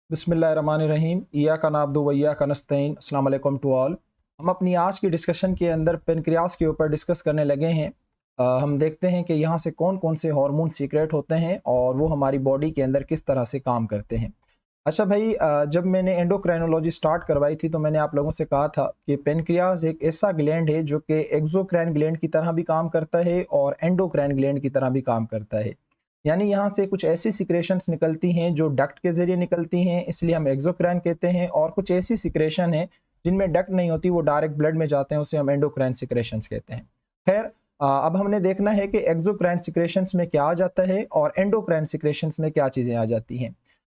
बिस्मिल्लाहिर्रहमानिर्रहीम इय्याका नअब्दु व इय्याका नस्तईन। अस्सलाम वालेकुम टू ऑल। हम अपनी आज की डिस्कशन के अंदर पेनक्रियास के ऊपर डिस्कस करने लगे हैं। हम देखते हैं कि यहाँ से कौन कौन से हार्मोन सीक्रेट होते हैं और वो हमारी बॉडी के अंदर किस तरह से काम करते हैं। अच्छा भाई, जब मैंने एंडोक्राइनोलॉजी स्टार्ट करवाई थी तो मैंने आप लोगों से कहा था कि पेनक्रियास एक ऐसा ग्लैंड है जो कि एक्सोक्राइन ग्लैंड की तरह भी काम करता है और एंडोक्राइन ग्लैंड की तरह भी काम करता है। यानी यहाँ से कुछ ऐसी सिक्रेशंस निकलती हैं जो डक्ट के ज़रिए निकलती हैं, इसलिए हम एक्सोक्राइन कहते हैं, और कुछ ऐसी सिक्रेशन है जिनमें डक्ट नहीं होती, वो डायरेक्ट ब्लड में जाते हैं, उसे हम एंडोक्राइन सिक्रेशंस कहते हैं। खैर, अब हमने देखना है कि एक्सोक्राइन सिक्रेशंस में क्या आ जाता है और एंडोक्राइन सिक्रेशंस में क्या चीज़ें आ जाती हैं।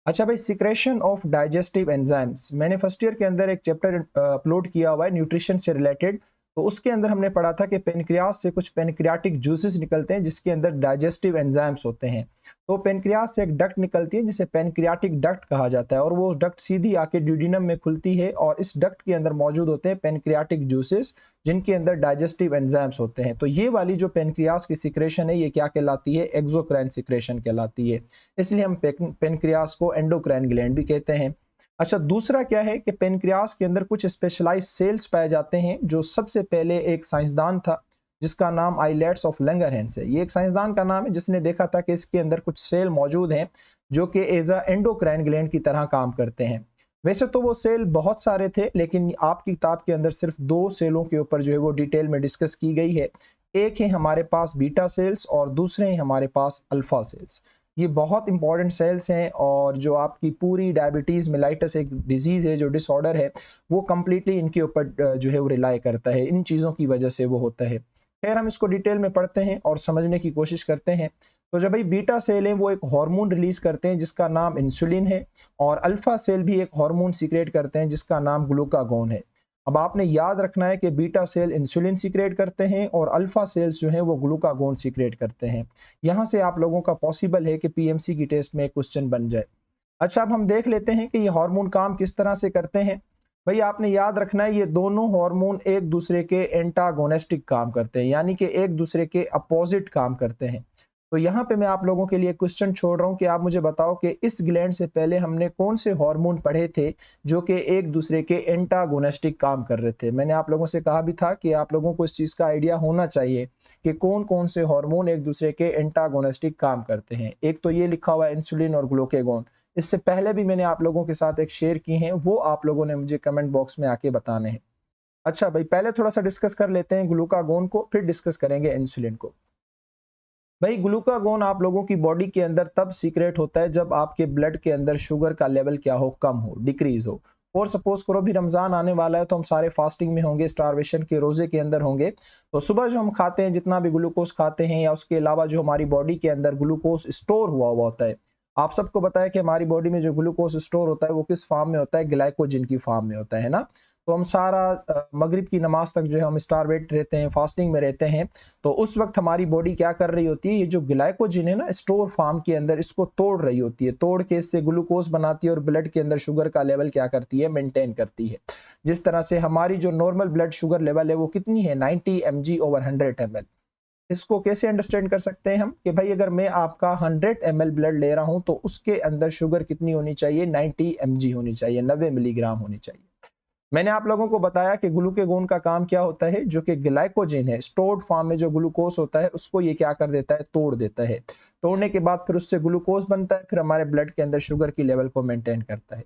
अच्छा भाई, सिक्रेशन ऑफ डाइजेस्टिव एंजाइम्स, मैंने फर्स्ट ईयर के अंदर एक चैप्टर अपलोड किया हुआ है न्यूट्रिशन से रिलेटेड। तो उसके अंदर हमने पढ़ा था कि पेनक्रियास से कुछ पेनक्रियाटिक जूसेस निकलते हैं जिसके अंदर डाइजेस्टिव एंजाइम्स होते हैं। तो पेनक्रियास से एक डक्ट निकलती है जिसे पेनक्रियाटिक डक्ट कहा जाता है, और वो डक्ट सीधी आके ड्यूडिनम में खुलती है और इस डक्ट के अंदर मौजूद होते हैं पेनक्रियाटिक जूसेस जिनके अंदर डाइजेस्टिव एंजाइम्स होते हैं। तो ये वाली जो पेनक्रियास की सिक्रेशन है ये क्या कहलाती है? एक्सोक्राइन सिक्रेशन कहलाती है। इसलिए हम पेनक्रियास को एंडोक्राइन ग्लैंड भी कहते हैं। अच्छा, दूसरा क्या है कि पेनक्रियास के अंदर कुछ स्पेशलाइज्ड सेल्स पाए जाते हैं। जो सबसे पहले एक साइंसदान था जिसका नाम आइलेट्स ऑफ लैंगरहैंस है। ये एक साइंसदान का नाम है जिसने देखा था कि इसके अंदर कुछ सेल मौजूद हैं जो कि एज अ एंडोक्राइन ग्लैंड की तरह काम करते हैं। वैसे तो वो सेल बहुत सारे थे, लेकिन आपकी किताब के अंदर सिर्फ 2 सेलों के ऊपर जो है वो डिटेल में डिस्कस की गई है। एक है हमारे पास बीटा सेल्स और दूसरे हैं हमारे पास अल्फा सेल्स। ये बहुत इंपॉर्टेंट सेल्स हैं और जो आपकी पूरी डायबिटीज़ मेलाइटस एक डिजीज़ है, जो डिसऑर्डर है, वो कम्प्लीटली इनके ऊपर जो है वो रिलाई करता है, इन चीज़ों की वजह से वो होता है। खैर, हम इसको डिटेल में पढ़ते हैं और समझने की कोशिश करते हैं। तो जब भाई बीटा सेल है वो एक हार्मोन रिलीज करते हैं जिसका नाम इंसुलिन है, और अल्फा सेल भी एक हार्मोन सीक्रेट करते हैं जिसका नाम ग्लूकागोन है। अब आपने याद रखना है कि बीटा सेल इंसुलिन सीक्रेट करते हैं और अल्फा सेल्स जो हैं वो ग्लूकागोन सीक्रेट करते हैं। यहाँ से आप लोगों का पॉसिबल है कि पीएमसी की टेस्ट में एक क्वेश्चन बन जाए। अच्छा, अब हम देख लेते हैं कि ये हार्मोन काम किस तरह से करते हैं। भाई आपने याद रखना है ये दोनों हार्मोन एक दूसरे के एंटागोनिस्टिक काम करते हैं, यानी कि एक दूसरे के अपोजिट काम करते हैं। तो यहाँ पे मैं आप लोगों के लिए क्वेश्चन छोड़ रहा हूँ कि आप मुझे बताओ कि इस ग्लैंड से पहले हमने कौन से हार्मोन पढ़े थे जो कि एक दूसरे के एंटागोनिस्टिक काम कर रहे थे। मैंने आप लोगों से कहा भी था कि आप लोगों को इस चीज़ का आइडिया होना चाहिए कि कौन कौन से हार्मोन एक दूसरे के एंटागोनिस्टिक काम करते हैं। एक तो ये लिखा हुआ है इंसुलिन और ग्लूकागोन। इससे पहले भी मैंने आप लोगों के साथ एक शेयर की हैं, वो आप लोगों ने मुझे कमेंट बॉक्स में आके बताने हैं। अच्छा भाई, पहले थोड़ा सा डिस्कस कर लेते हैं ग्लूकागोन को, फिर डिस्कस करेंगे इंसुलिन को। भाई ग्लूकागोन आप लोगों की बॉडी के अंदर तब सीक्रेट होता है जब आपके ब्लड के अंदर शुगर का लेवल क्या हो, कम हो, डिक्रीज हो। और सपोज करो भी रमजान आने वाला है तो हम सारे फास्टिंग में होंगे, स्टारवेशन के रोजे के अंदर होंगे। तो सुबह जो हम खाते हैं, जितना भी ग्लूकोज खाते हैं, या उसके अलावा जो हमारी बॉडी के अंदर ग्लूकोज स्टोर हुआ हुआ होता है, आप सबको बताया कि हमारी बॉडी में जो ग्लूकोज स्टोर होता है वो किस फॉर्म में होता है? ग्लाइकोजन की फॉर्म में होता है ना। तो हम सारा मगरिब की नमाज तक जो है हम स्टारवेट रहते हैं, फास्टिंग में रहते हैं। तो उस वक्त हमारी बॉडी क्या कर रही होती है? ये जो ग्लाइकोजन है ना स्टोर फार्म के अंदर, इसको तोड़ रही होती है, तोड़ के इससे ग्लूकोज बनाती है और ब्लड के अंदर शुगर का लेवल क्या करती है? मेंटेन करती है। जिस तरह से हमारी जो नॉर्मल ब्लड शुगर लेवल है वो कितनी है? 90 mg/100 ml। इसको कैसे अंडरस्टैंड कर सकते हैं हम कि भाई अगर मैं आपका 100 ml ब्लड ले रहा हूं तो उसके अंदर शुगर कितनी होनी चाहिए? 90 mg होनी चाहिए, 90 मिलीग्राम होनी चाहिए। मैंने आप लोगों को बताया कि ग्लूकागोन का काम क्या होता है? जो कि ग्लाइकोजन है, स्टोर्ड फॉर्म में जो ग्लूकोज होता है उसको ये क्या कर देता है? तोड़ देता है। तोड़ने के बाद फिर उससे ग्लूकोज बनता है, फिर हमारे ब्लड के अंदर शुगर की लेवल को मेंटेन करता है।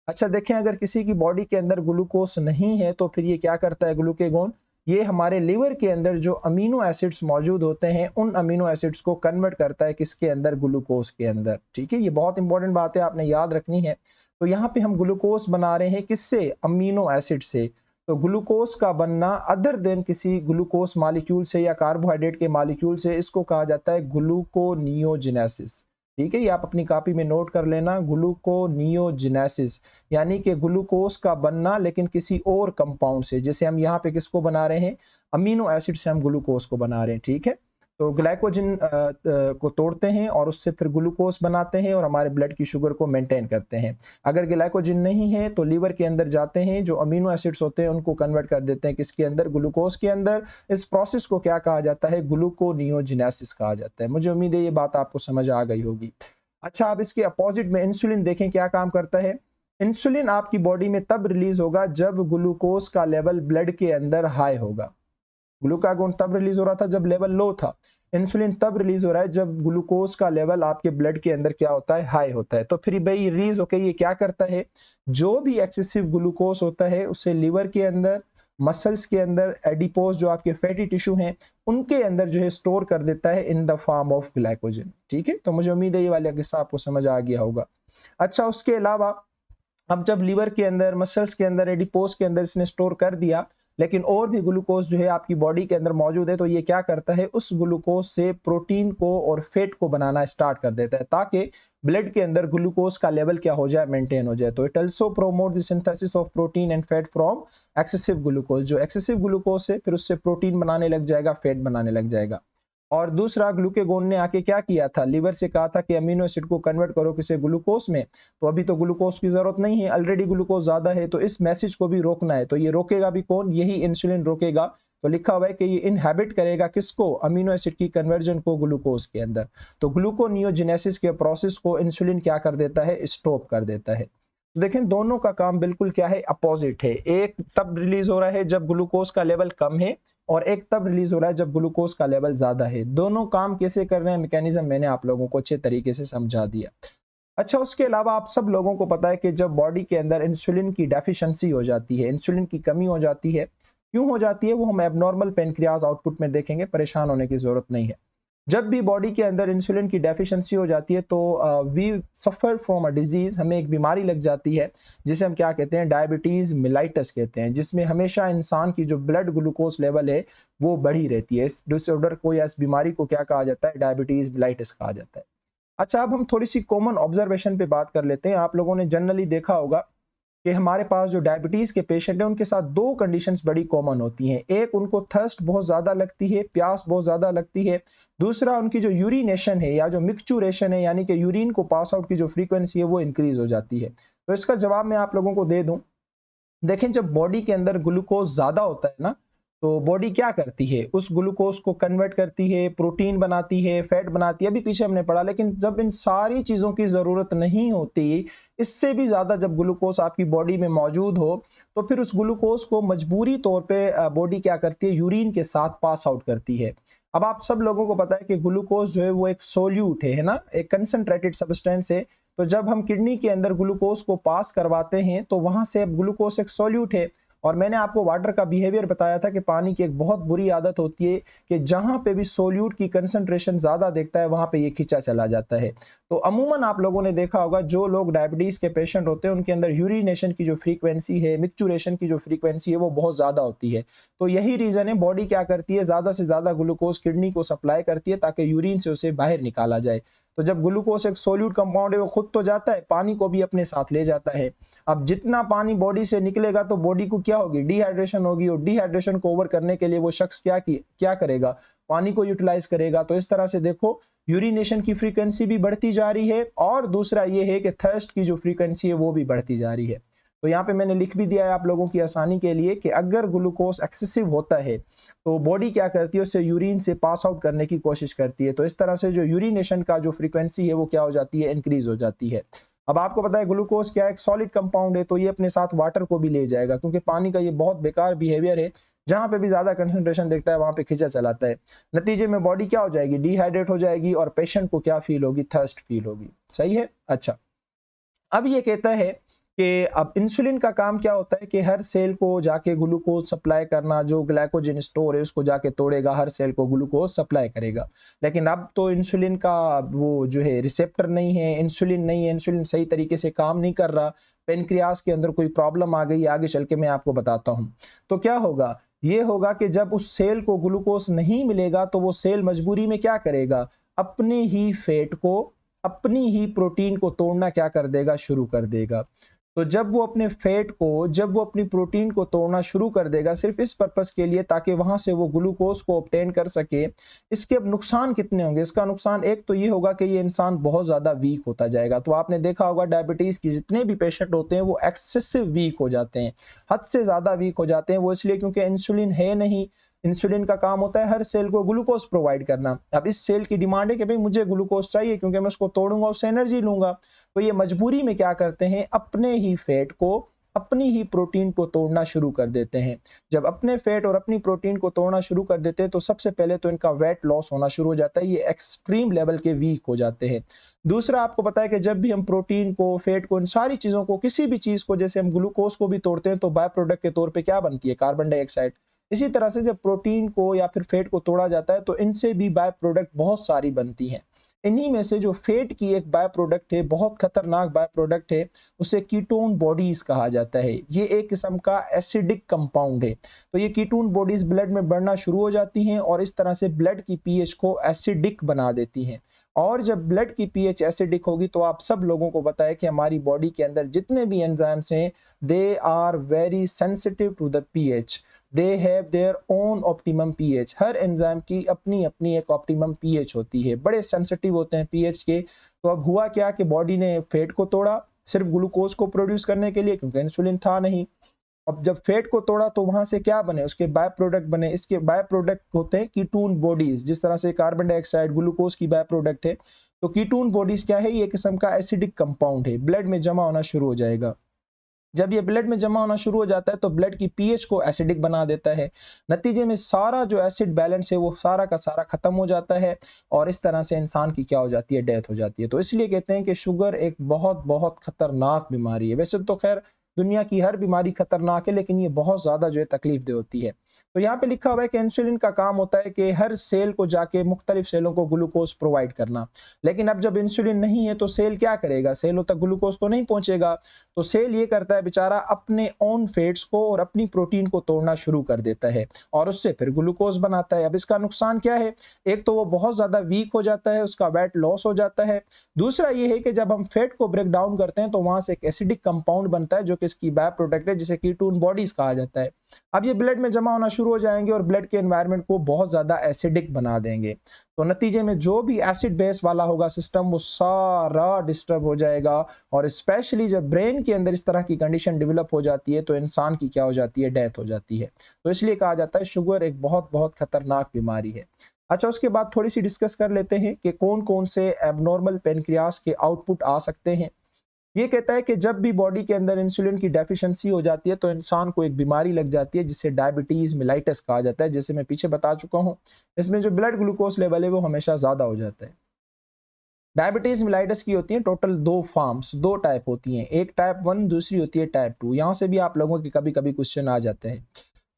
अच्छा देखें, अगर किसी की बॉडी के अंदर ग्लूकोज नहीं है तो फिर ये क्या करता है ग्लूकागोन? ये हमारे लिवर के अंदर जो अमीनो एसिड्स मौजूद होते हैं उन अमीनो एसिड्स को कन्वर्ट करता है किसके अंदर? ग्लूकोज के अंदर। ठीक है, ये बहुत इंपॉर्टेंट बात है, आपने याद रखनी है। तो यहाँ पे हम ग्लूकोज बना रहे हैं किससे? अमीनो एसिड से। तो ग्लूकोज का बनना अदर देन किसी ग्लूकोज मॉलिक्यूल से या कार्बोहाइड्रेट के मॉलिक्यूल से, इसको कहा जाता है ग्लूकोनियोजेनेसिस। ठीक है, ये आप अपनी कॉपी में नोट कर लेना, ग्लूकोनियोजेनेसिस। यानी कि ग्लूकोज का बनना लेकिन किसी और कंपाउंड से। जैसे हम यहाँ पे किसको बना रहे हैं? अमीनो एसिड से हम ग्लूकोज को बना रहे हैं। ठीक है, तो ग्लाइकोजन को तोड़ते हैं और उससे फिर ग्लूकोज बनाते हैं और हमारे ब्लड की शुगर को मेंटेन करते हैं। अगर ग्लाइकोजन नहीं है तो लीवर के अंदर जाते हैं, जो अमीनो एसिड्स होते हैं उनको कन्वर्ट कर देते हैं किसके अंदर? ग्लूकोज के अंदर। इस प्रोसेस को क्या कहा जाता है? ग्लूकोनियोजेनेसिस कहा जाता है। मुझे उम्मीद है ये बात आपको समझ आ गई होगी। अच्छा, अब इसके अपोजिट में इंसुलिन देखें क्या काम करता है। इंसुलिन आपकी बॉडी में तब रिलीज होगा जब ग्लूकोज का लेवल ब्लड के अंदर हाई होगा। ग्लूकागोन तब रिलीज हो रहा था जब लेवल लो था। इंसुलिन तब रिलीज हो रहा है जब ग्लूकोज का लेवल आपके ब्लड के अंदर क्या होता है, हाई होता है। तो फिर भाई रिलीज होकर ये क्या करता है, जो भी एक्सेसिव ग्लूकोज होता है उसे लीवर के अंदर, मसल्स के अंदर, एडिपोज जो आपके फैटी टिश्यू हैं उनके अंदर जो है स्टोर कर देता है in the form of glycogen. ठीक है, तो मुझे उम्मीद है ये वाला किस्सा आपको समझ आ गया होगा। अच्छा, उसके अलावा अब जब लीवर के अंदर, मसल्स के अंदर, एडिपोज के अंदर इसने स्टोर कर दिया, लेकिन और भी ग्लूकोज जो है आपकी बॉडी के अंदर मौजूद है, तो ये क्या करता है, उस ग्लूकोज से प्रोटीन को और फैट को बनाना स्टार्ट कर देता है ताकि ब्लड के अंदर ग्लूकोज का लेवल क्या हो जाए, मेंटेन हो जाए। तो it also promote the synthesis of protein and fat from excessive glucose. जो एक्सेसिव ग्लूकोज है फिर उससे प्रोटीन बनाने लग जाएगा, फैट बनाने लग जाएगा। और दूसरा, ग्लूकेगोन ने आके क्या किया था, लीवर से कहा था कि अमीनो एसिड को कन्वर्ट करो किसे, ग्लूकोज में। तो अभी तो ग्लूकोज की जरूरत नहीं है, ऑलरेडी ग्लूकोज ज्यादा है, तो इस मैसेज को भी रोकना है। तो ये रोकेगा भी कौन, यही इंसुलिन रोकेगा। तो लिखा हुआ है कि ये इनहेबिट करेगा किसको, अमीनो एसिड की कन्वर्जन को ग्लूकोज के अंदर। तो ग्लूकोनियोजेनेसिस के प्रोसेस को इंसुलिन क्या कर देता है, स्टॉप कर देता है। तो देखें दोनों का काम बिल्कुल क्या है, अपोजिट है। एक तब रिलीज हो रहा है जब ग्लूकोज का लेवल कम है, और एक तब रिलीज हो रहा है जब ग्लूकोज का लेवल ज्यादा है। दोनों काम कैसे कर रहे हैं, मैकेनिज्म मैंने आप लोगों को अच्छे तरीके से समझा दिया। अच्छा, उसके अलावा आप सब लोगों को पता है कि जब बॉडी के अंदर इंसुलिन की डेफिशिएंसी हो जाती है, इंसुलिन की कमी हो जाती है, क्यों हो जाती है वो हम एबनॉर्मल पेनक्रियाज आउटपुट में देखेंगे, परेशान होने की जरूरत नहीं है। जब भी बॉडी के अंदर इंसुलिन की डेफिशिएंसी हो जाती है तो we suffer from a disease, हमें एक बीमारी लग जाती है जिसे हम क्या कहते हैं, डायबिटीज़ मिलाइटस कहते हैं, जिसमें हमेशा इंसान की जो ब्लड ग्लूकोज लेवल है वो बढ़ी रहती है। इस डिसऑर्डर को या इस बीमारी को क्या कहा जाता है, डायबिटीज़ मिलाइटस कहा जाता है। अच्छा, अब हम थोड़ी सी कॉमन ऑब्जर्वेशन पे बात कर लेते हैं। आप लोगों ने जनरली देखा होगा कि हमारे पास जो डायबिटीज के पेशेंट हैं उनके साथ दो कंडीशंस बड़ी कॉमन होती हैं। एक, उनको थर्स्ट बहुत ज्यादा लगती है, प्यास बहुत ज्यादा लगती है। दूसरा, उनकी जो यूरिनेशन है या जो मिक्चुरेशन है, यानी कि यूरिन को पास आउट की जो फ्रीक्वेंसी है वो इंक्रीज हो जाती है। तो इसका जवाब मैं आप लोगों को दे दूं। देखें, जब बॉडी के अंदर ग्लूकोज ज्यादा होता है ना, तो बॉडी क्या करती है, उस ग्लूकोज को कन्वर्ट करती है, प्रोटीन बनाती है, फैट बनाती है, अभी पीछे हमने पढ़ा। लेकिन जब इन सारी चीजों की जरूरत नहीं होती, इससे भी ज्यादा जब ग्लूकोज आपकी बॉडी में मौजूद हो, तो फिर उस ग्लूकोज को मजबूरी तौर पे बॉडी क्या करती है, यूरिन के साथ पास आउट करती है। अब आप सब लोगों को पता है कि ग्लूकोज जो है वो एक सोल्यूट है ना, एक कंसंट्रेटेड सब्सटेंस है। तो जब हम किडनी के अंदर ग्लूकोज को पास करवाते हैं तो वहां से अब ग्लूकोज एक सोल्यूट है। और मैंने आपको वाटर का बिहेवियर बताया था कि पानी की एक बहुत बुरी आदत होती है कि जहां पे भी सोल्यूट की कंसंट्रेशन ज्यादा देखता है वहां पे ये खींचा चला जाता है। तो अमूमन आप लोगों ने देखा होगा जो लोग डायबिटीज के पेशेंट होते हैं उनके अंदर यूरिनेशन की जो फ्रीक्वेंसी है, मिक्चुरेशन की जो फ्रीक्वेंसी है वो बहुत ज्यादा होती है। तो यही रीजन है, बॉडी क्या करती है, ज्यादा से ज्यादा ग्लूकोज किडनी को सप्लाई करती है ताकि यूरिन से उसे बाहर निकाला जाए। तो जब ग्लूकोज एक सोल्यूट कंपाउंड है, वो खुद तो जाता है, पानी को भी अपने साथ ले जाता है। अब जितना पानी बॉडी से निकलेगा तो बॉडी को क्या होगी, डिहाइड्रेशन होगी, और डिहाइड्रेशन को ओवर करने के लिए वो शख्स क्या करेगा, पानी को यूटिलाइज करेगा। तो इस तरह से देखो, यूरिनेशन की फ्रीक्वेंसी भी बढ़ती जा रही है, और दूसरा ये है कि थर्स्ट की जो फ्रीक्वेंसी है वो भी बढ़ती जा रही है। तो यहाँ पे मैंने लिख भी दिया है आप लोगों की आसानी के लिए कि अगर ग्लूकोज एक्सेसिव होता है तो बॉडी क्या करती है, उससे यूरिन से पास आउट करने की कोशिश करती है। तो इस तरह से जो यूरिनेशन का जो फ्रीक्वेंसी है वो क्या हो जाती है, इंक्रीज हो जाती है। अब आपको पता है ग्लूकोज क्या, एक सॉलिड कंपाउंड है, तो ये अपने साथ वाटर को भी ले जाएगा, क्योंकि पानी का ये बहुत बेकार बिहेवियर है, जहां पे भी ज्यादा कंसंट्रेशन देखता है वहां पे खींचा चलाता है। नतीजे में बॉडी क्या हो जाएगी, डिहाइड्रेट हो जाएगी, और पेशेंट को क्या फील होगी, थर्स्ट फील होगी। सही है। अच्छा, अब ये कहता है कि अब इंसुलिन का काम क्या होता है कि हर सेल को जाके ग्लूकोज सप्लाई करना, जो ग्लाइकोजन स्टोर है उसको जाके तोड़ेगा, हर सेल को ग्लूकोज सप्लाई करेगा। लेकिन अब तो इंसुलिन का वो जो है रिसेप्टर नहीं है, इंसुलिन नहीं है, इंसुलिन सही तरीके से काम नहीं कर रहा, पेनक्रियास के अंदर कोई प्रॉब्लम आ गई, आगे चल के मैं आपको बताता हूँ। तो क्या होगा, ये होगा कि जब उस सेल को ग्लूकोज नहीं मिलेगा तो वो सेल मजबूरी में क्या करेगा, अपने ही फैट को, अपनी ही प्रोटीन को तोड़ना क्या कर देगा, शुरू कर देगा। तो जब वो अपने फैट को, जब वो अपनी प्रोटीन को तोड़ना शुरू कर देगा सिर्फ इस पर्पस के लिए ताकि वहां से वो ग्लूकोज को ऑब्टेन कर सके, इसके अब नुकसान कितने होंगे। इसका नुकसान एक तो ये होगा कि ये इंसान बहुत ज्यादा वीक होता जाएगा। तो आपने देखा होगा डायबिटीज की जितने भी पेशेंट होते हैं वो एक्सेसिव वीक हो जाते हैं, हद से ज्यादा वीक हो जाते हैं। वो इसलिए क्योंकि इंसुलिन है नहीं, इंसुलिन का काम होता है हर सेल को ग्लूकोज प्रोवाइड करना। अब इस सेल की डिमांड है कि भाई मुझे ग्लूकोज चाहिए क्योंकि मैं उसको तोड़ूंगा, उससे एनर्जी लूंगा। तो ये मजबूरी में क्या करते हैं, अपने ही फैट को, अपनी ही प्रोटीन को तोड़ना शुरू कर देते हैं। जब अपने फैट और अपनी प्रोटीन को तोड़ना शुरू कर देते हैं तो सबसे पहले तो इनका वेट लॉस होना शुरू हो जाता है, ये एक्सट्रीम लेवल के वीक हो जाते हैं। दूसरा, आपको पता है कि जब भी हम प्रोटीन को, फैट को, इन सारी चीजों को, किसी भी चीज को, जैसे हम ग्लूकोज को भी तोड़ते हैं तो बाय प्रोडक्ट के तौर पे क्या बनती है, कार्बन डाइऑक्साइड। इसी तरह से जब प्रोटीन को या फिर फैट को तोड़ा जाता है तो इनसे भी बाय प्रोडक्ट बहुत सारी बनती हैं। इन्हीं में से जो फैट की एक बाय प्रोडक्ट है, बहुत खतरनाक बाय प्रोडक्ट है, उसे कीटोन बॉडीज कहा जाता है। ये एक किस्म का एसिडिक कंपाउंड है। तो ये कीटोन बॉडीज ब्लड में बढ़ना शुरू हो जाती हैं और इस तरह से ब्लड की पीएच को एसिडिक बना देती हैं। और जब ब्लड की पीएच एसिडिक होगी तो आप सब लोगों को पता है कि हमारी बॉडी के अंदर जितने भी एंजाइम्स हैं, they are very sensitive to the pH, they have their own optimum pH. हर एंजाइम की अपनी अपनी एक ऑप्टिमम पीएच होती है, बड़े सेंसिटिव होते हैं पीएच के। तो अब हुआ क्या कि बॉडी ने फैट को तोड़ा सिर्फ ग्लूकोज को प्रोड्यूस करने के लिए, क्योंकि इंसुलिन था नहीं। अब जब फैट को तोड़ा तो वहां से क्या बने, उसके बाय प्रोडक्ट बने। इसके बाय प्रोडक्ट होते हैं कीटोन बॉडीज। जिस तरह से कार्बन डाइऑक्साइड ग्लूकोज की बाय प्रोडक्ट है, तो कीटोन बॉडीज क्या है, ये किस्म का एसिडिक कंपाउंड है, ब्लड में जमा होना शुरू हो जाएगा। जब ये ब्लड में जमा होना शुरू हो जाता है तो ब्लड की पीएच को एसिडिक बना देता है। नतीजे में सारा जो एसिड बैलेंस है वो सारा का सारा खत्म हो जाता है और इस तरह से इंसान की क्या हो जाती है, डेथ हो जाती है। तो इसलिए कहते हैं कि शुगर एक बहुत बहुत खतरनाक बीमारी है। वैसे तो खैर दुनिया की हर बीमारी खतरनाक है, लेकिन ये बहुत ज्यादा जो है तकलीफ दे होती है। तो यहाँ पे लिखा हुआ है कि इंसुलिन का काम होता है कि हर सेल को जाके मुख्तलिफ सेलों को ग्लूकोज प्रोवाइड करना। लेकिन अब जब इंसुलिन नहीं है तो सेल क्या करेगा, सेलों तक ग्लूकोज तो नहीं पहुंचेगा। तो सेल ये करता है बेचारा, अपने ओन फैट्स को और अपनी प्रोटीन को तोड़ना शुरू कर देता है और उससे फिर ग्लूकोज बनाता है। अब इसका नुकसान क्या है, एक तो वो बहुत ज्यादा वीक हो जाता है, उसका वेट लॉस हो जाता है। दूसरा ये है कि जब हम फैट को ब्रेक डाउन करते हैं तो वहां से एक एसिडिक कंपाउंड बनता है जो कि इसकी बाय प्रोडक्ट है, जिसे कीटोन बॉडीज कहा जाता है। अब ये ब्लड में जमा होना शुरू हो जाएंगे और ब्लड के एनवायरनमेंट को बहुत ज्यादा एसिडिक बना देंगे। तो नतीजे में जो भी एसिड बेस वाला होगा सिस्टम, वो सारा डिस्टर्ब हो जाएगा। और स्पेशली जब ब्रेन के अंदर इस तरह की कंडीशन डेवलप हो जाती है तो इंसान की क्या हो जाती है, डेथ हो जाती है। तो इसलिए कहा जाता है शुगर एक बहुत बहुत खतरनाक बीमारी है। अच्छा, उसके बाद थोड़ी सी डिस्कस कर लेते हैं कि कौन कौन से एबनॉर्मल पेनक्रियास के आउटपुट आ सकते हैं। ये कहता है कि जब भी बॉडी के अंदर इंसुलिन की डेफिशिएंसी हो जाती है तो इंसान को एक बीमारी लग जाती है जिसे डायबिटीज मिलाइटस कहा जाता है। जैसे मैं पीछे बता चुका हूं, इसमें जो ब्लड ग्लूकोज लेवल है वो हमेशा ज्यादा हो जाता है। डायबिटीज मिलाइटस की होती है टोटल दो फॉर्म्स, दो टाइप होती हैं, एक टाइप 1, दूसरी होती है टाइप 2। यहां से भी आप लोगों के कभी कभी क्वेश्चन आ जाते हैं।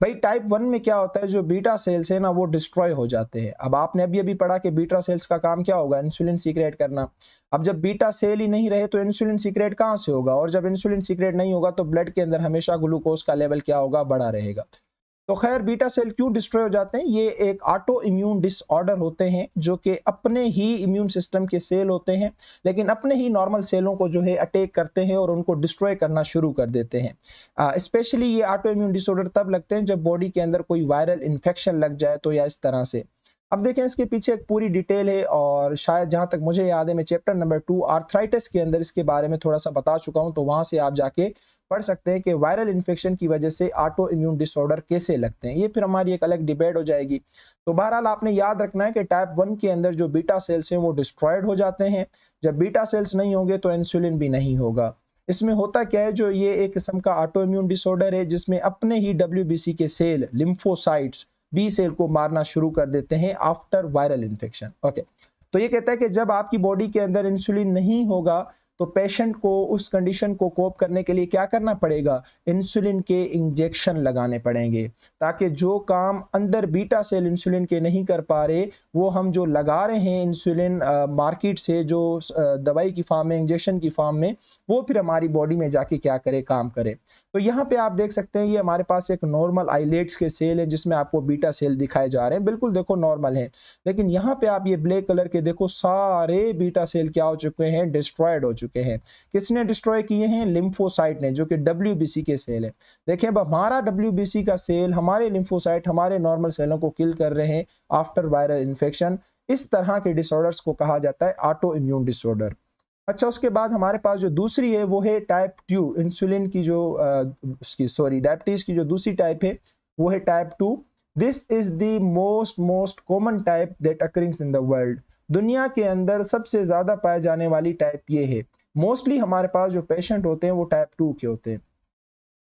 भाई टाइप 1 में क्या होता है, जो बीटा सेल्स है ना वो डिस्ट्रॉय हो जाते हैं। अब आपने अभी अभी पढ़ा कि बीटा सेल्स का काम क्या होगा, इंसुलिन सीक्रेट करना। अब जब बीटा सेल ही नहीं रहे तो इंसुलिन सीक्रेट कहां से होगा, और जब इंसुलिन सीक्रेट नहीं होगा तो ब्लड के अंदर हमेशा ग्लूकोज का लेवल क्या होगा, बढ़ा रहेगा। तो खैर बीटा सेल क्यों डिस्ट्रॉय हो जाते हैं, ये एक ऑटो इम्यून डिसऑर्डर होते हैं जो कि अपने ही इम्यून सिस्टम के सेल होते हैं, लेकिन अपने ही नॉर्मल सेलों को जो है अटैक करते हैं और उनको डिस्ट्रॉय करना शुरू कर देते हैं। स्पेशली ये ऑटो इम्यून डिसऑर्डर तब लगते हैं जब बॉडी के अंदर कोई वायरल इन्फेक्शन लग जाए तो, या इस तरह से। अब देखें इसके पीछे एक पूरी डिटेल है और शायद जहां तक मुझे याद है मैं चैप्टर नंबर 2 आर्थराइटिस के अंदर इसके बारे में थोड़ा सा बता चुका हूं, तो वहां से आप जाके पढ़ सकते हैं कि वायरल इन्फेक्शन की वजह से ऑटो इम्यून डिसऑर्डर कैसे लगते हैं। ये फिर हमारी एक अलग डिबेट हो जाएगी। तो बहरहाल आपने याद रखना है कि टाइप 1 के अंदर जो बीटा सेल्स हैं वो डिस्ट्रॉयड हो जाते हैं। जब बीटा सेल्स नहीं होंगे तो इंसुलिन भी नहीं होगा। इसमें होता क्या है, जो ये एक किस्म का ऑटो इम्यून डिसऑर्डर है जिसमें अपने ही WBC के सेल, लिम्फोसाइट्स, बी सेल को मारना शुरू कर देते हैं आफ्टर वायरल इन्फेक्शन। ओके, तो ये कहता है कि जब आपकी बॉडी के अंदर इंसुलिन नहीं होगा तो पेशेंट को उस कंडीशन को कोप करने के लिए क्या करना पड़ेगा, इंसुलिन के इंजेक्शन लगाने पड़ेंगे, ताकि जो काम अंदर बीटा सेल इंसुलिन के नहीं कर पा रहे वो हम जो लगा रहे हैं इंसुलिन मार्केट से, जो दवाई की फॉर्म में, इंजेक्शन की फॉर्म में, वो फिर हमारी बॉडी में जाके क्या करे, काम करे। तो यहाँ पे आप देख सकते हैं ये हमारे पास एक नॉर्मल आइलेट्स के सेल है जिसमें आपको बीटा सेल दिखाए जा रहे हैं, बिल्कुल देखो नॉर्मल है। लेकिन यहाँ पे आप ये ब्लैक कलर के देखो, सारे बीटा सेल क्या हो चुके हैं, डिस्ट्रॉयड हो चुके हैं। किसने डिस्ट्रॉय किए हैं, लिम्फोसाइट ने, जो कि WBC के सेल है। देखिए अब हमारा WBC का सेल हमारे लिम्फोसाइट, हमारे नॉर्मल सेलों को किल कर रहे हैं आफ्टर वायरल इन्फेक्शन। इस तरह के डिसऑर्डर्स को कहा जाता है ऑटो इम्यून डिसऑर्डर। अच्छा, उसके बाद हमारे पास जो दूसरी है वो है टाइप 2, इंसुलिन की जो डायबिटीज की जो दूसरी टाइप है वो है type 2। This is the most common type that occurrings in the world. दुनिया के अंदर सबसे ज्यादा पाए जाने वाली टाइप ये है। मोस्टली हमारे पास जो पेशेंट होते हैं वो टाइप 2 के होते हैं।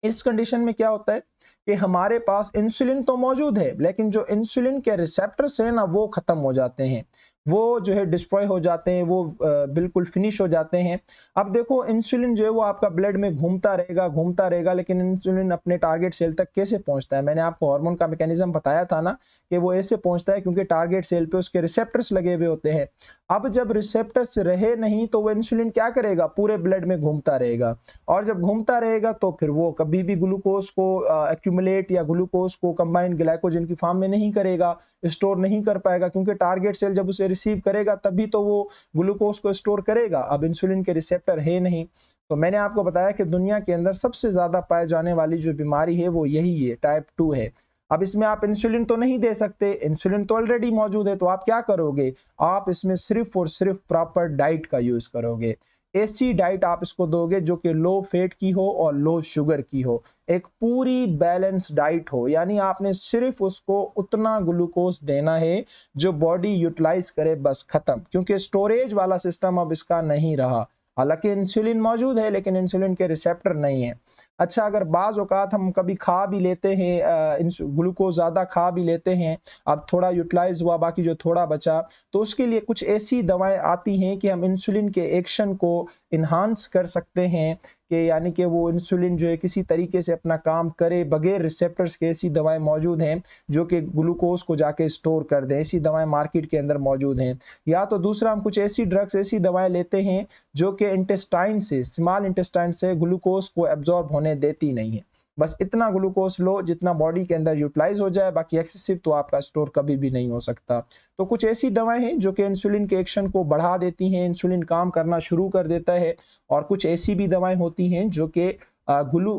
इस कंडीशन में क्या होता है कि हमारे पास इंसुलिन तो मौजूद है, लेकिन जो इंसुलिन के रिसेप्टर्स हैं ना वो खत्म हो जाते हैं, वो जो है डिस्ट्रॉय हो जाते हैं, वो बिल्कुल फिनिश हो जाते हैं। अब देखो इंसुलिन जो है वो आपका ब्लड में घूमता रहेगा, लेकिन इंसुलिन अपने टारगेट सेल तक कैसे पहुंचता है? मैंने आपको हार्मोन का मैकेनिज्म बताया था ना कि वो ऐसे पहुंचता है क्योंकि टारगेट सेल पे उसके रिसेप्टर्स लगे हुए होते हैं। अब जब रिसेप्टर्स रहे नहीं तो वो इंसुलिन क्या करेगा, पूरे ब्लड में घूमता रहेगा, और जब घूमता रहेगा तो फिर वो कभी भी ग्लूकोज को एक्यूमुलेट या ग्लूकोज को कंबाइन ग्लाइकोजन की फॉर्म में नहीं करेगा, स्टोर नहीं कर पाएगा, क्योंकि टारगेट सेल जब उसे रिसीव करेगा तभी तो वो ग्लूकोज को स्टोर करेगा। अब इंसुलिन के रिसेप्टर है नहीं। तो मैंने आपको बताया कि दुनिया के अंदर सबसे ज्यादा पाए जाने वाली जो बीमारी है वो यही है, टाइप 2 है। अब इसमें आप इंसुलिन तो नहीं दे सकते, इंसुलिन तो ऑलरेडी मौजूद है, तो आप क्या करोगे, आप इसमें सिर्फ और सिर्फ प्रॉपर डाइट का यूज करोगे। ऐसी डाइट आप इसको दोगे जो कि लो फैट की हो और लो शुगर की हो, एक पूरी बैलेंस डाइट हो, यानी आपने सिर्फ उसको उतना ग्लूकोज देना है जो बॉडी यूटिलाइज करे, बस खत्म। क्योंकि स्टोरेज वाला सिस्टम अब इसका नहीं रहा। हालांकि इंसुलिन मौजूद है लेकिन इंसुलिन के रिसेप्टर नहीं है। अच्छा, अगर बाज औकात हम कभी खा भी लेते हैं, ग्लूकोज ज़्यादा खा भी लेते हैं, अब थोड़ा यूटिलाइज हुआ, बाकी जो थोड़ा बचा, तो उसके लिए कुछ ऐसी दवाएं आती हैं कि हम इंसुलिन के एक्शन को इन्हांस कर सकते हैं, कि यानी कि वो इंसुलिन जो है किसी तरीके से अपना काम करे बगैर रिसेप्टर्स के। ऐसी दवाएं मौजूद हैं जो कि ग्लूकोज को जाके स्टोर कर दें, ऐसी दवाएं मार्केट के अंदर मौजूद हैं। या तो दूसरा, हम कुछ ऐसी ड्रग्स, ऐसी दवाएं लेते हैं जो कि इंटेस्टाइन से, स्मॉल इंटेस्टाइन से ग्लूकोज को एब्जॉर्ब होने देती नहीं है। बस इतना ग्लूकोज लो जितना बॉडी के अंदर यूटिलाइज हो जाए, बाकी एक्सेसिव तो आपका स्टोर कभी भी नहीं हो सकता। तो कुछ ऐसी दवाएं हैं जो कि इंसुलिन के एक्शन को बढ़ा देती हैं, इंसुलिन काम करना शुरू कर देता है, और कुछ ऐसी भी दवाएं होती हैं जो कि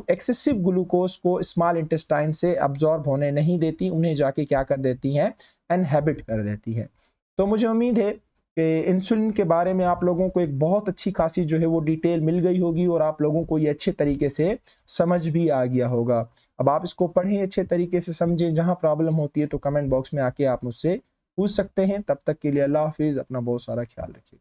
एक्सेसिव ग्लूकोज को स्मॉल इंटेस्टाइन से अब्जॉर्ब होने नहीं देती, उन्हें जाके क्या कर देती हैं, इनहिबिट कर देती है। तो मुझे उम्मीद है कि इंसुलिन के बारे में आप लोगों को एक बहुत अच्छी खासी जो है वो डिटेल मिल गई होगी, और आप लोगों को ये अच्छे तरीके से समझ भी आ गया होगा। अब आप इसको पढ़ें, अच्छे तरीके से समझें, जहां प्रॉब्लम होती है तो कमेंट बॉक्स में आके आप मुझसे पूछ सकते हैं। तब तक के लिए अल्लाह हाफिज़, अपना बहुत सारा ख्याल रखिए।